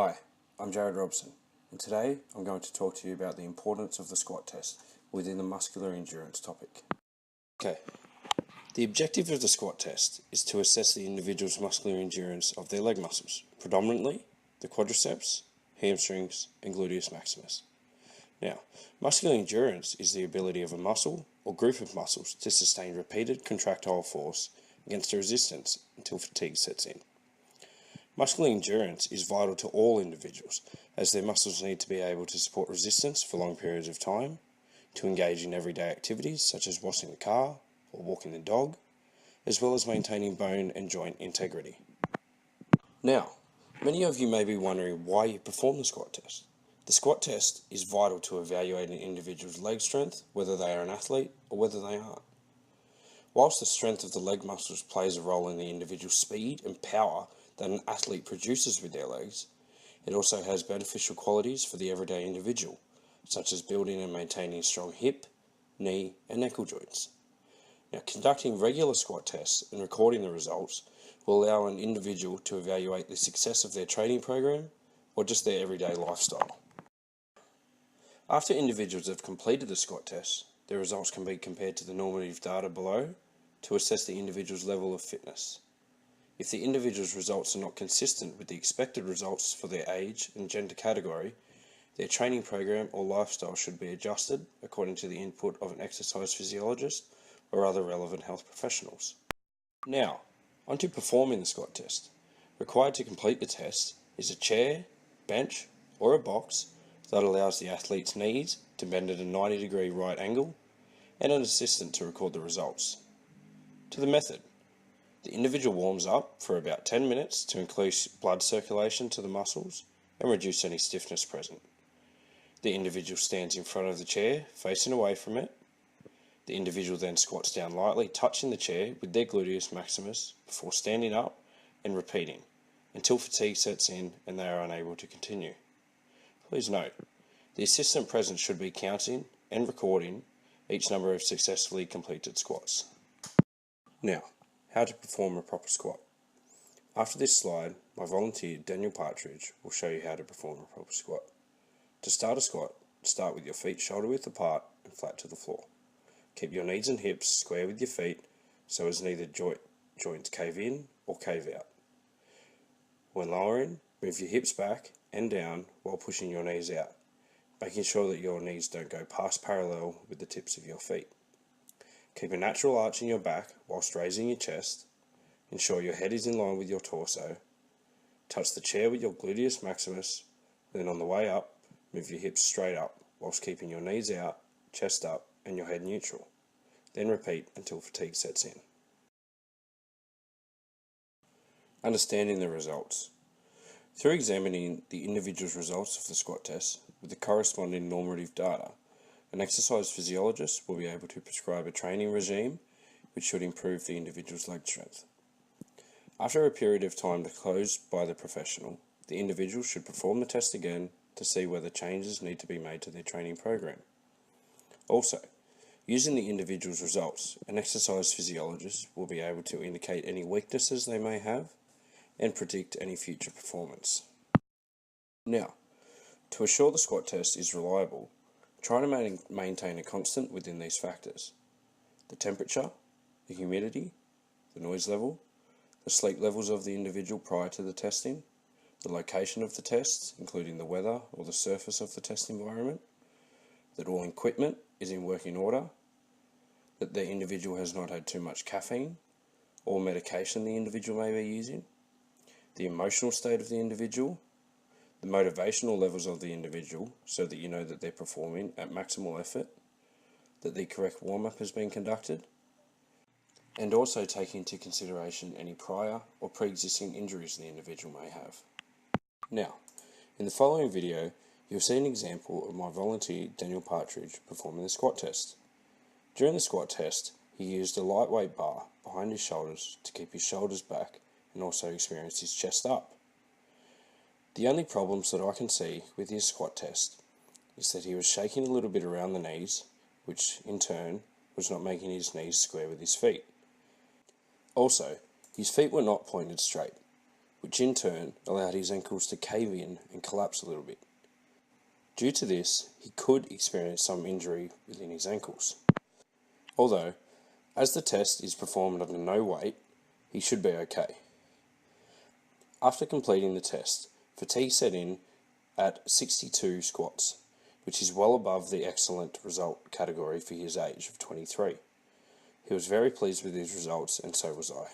Hi, I'm Jared Robson, and today I'm going to talk to you about the importance of the squat test within the muscular endurance topic. Okay, the objective of the squat test is to assess the individual's muscular endurance of their leg muscles, predominantly the quadriceps, hamstrings, and gluteus maximus. Now, muscular endurance is the ability of a muscle or group of muscles to sustain repeated contractile force against a resistance until fatigue sets in. Muscular endurance is vital to all individuals, as their muscles need to be able to support resistance for long periods of time, to engage in everyday activities such as washing the car or walking the dog, as well as maintaining bone and joint integrity. Now, many of you may be wondering why you perform the squat test. The squat test is vital to evaluate an individual's leg strength, whether they are an athlete or whether they aren't. Whilst the strength of the leg muscles plays a role in the individual's speed and power that an athlete produces with their legs, it also has beneficial qualities for the everyday individual, such as building and maintaining strong hip, knee, and ankle joints. Now, conducting regular squat tests and recording the results will allow an individual to evaluate the success of their training program or just their everyday lifestyle. After individuals have completed the squat test, their results can be compared to the normative data below to assess the individual's level of fitness. If the individual's results are not consistent with the expected results for their age and gender category, their training program or lifestyle should be adjusted according to the input of an exercise physiologist or other relevant health professionals. Now, onto performing the squat test. Required to complete the test is a chair, bench, or a box that allows the athlete's knees to bend at a 90-degree right angle and an assistant to record the results. To the method. The individual warms up for about 10 minutes to increase blood circulation to the muscles and reduce any stiffness present. The individual stands in front of the chair, facing away from it. The individual then squats down lightly, touching the chair with their gluteus maximus before standing up and repeating until fatigue sets in and they are unable to continue. Please note, the assistant present should be counting and recording each number of successfully completed squats. Now, how to perform a proper squat. After this slide, my volunteer Daniel Partridge will show you how to perform a proper squat. To start a squat, start with your feet shoulder width apart and flat to the floor. Keep your knees and hips square with your feet so as neither joints cave in or cave out. When lowering, move your hips back and down while pushing your knees out, making sure that your knees don't go past parallel with the tips of your feet. Keep a natural arch in your back whilst raising your chest. Ensure your head is in line with your torso. Touch the chair with your gluteus maximus, then on the way up, move your hips straight up whilst keeping your knees out, chest up, and your head neutral. Then repeat until fatigue sets in. Understanding the results. Through examining the individual's results of the squat test with the corresponding normative data, an exercise physiologist will be able to prescribe a training regime which should improve the individual's leg strength. After a period of time disclosed by the professional, the individual should perform the test again to see whether changes need to be made to their training program. Also, using the individual's results, an exercise physiologist will be able to indicate any weaknesses they may have and predict any future performance. Now, to assure the squat test is reliable, try to maintain a constant within these factors: the temperature, the humidity, the noise level, the sleep levels of the individual prior to the testing, the location of the tests, including the weather or the surface of the test environment, that all equipment is in working order, that the individual has not had too much caffeine or medication the individual may be using, the emotional state of the individual, the motivational levels of the individual so that you know that they're performing at maximal effort, that the correct warm-up has been conducted, and also take into consideration any prior or pre-existing injuries the individual may have. Now, in the following video, you'll see an example of my volunteer Daniel Partridge performing the squat test. During the squat test, he used a lightweight bar behind his shoulders to keep his shoulders back and also experience his chest up. The only problems that I can see with his squat test is that he was shaking a little bit around the knees, which in turn was not making his knees square with his feet. Also, his feet were not pointed straight, which in turn allowed his ankles to cave in and collapse a little bit. Due to this, he could experience some injury within his ankles. Although, as the test is performed under no weight, he should be okay. After completing the test, fatigue set in at 62 squats, which is well above the excellent result category for his age of 23. He was very pleased with his results, and so was I.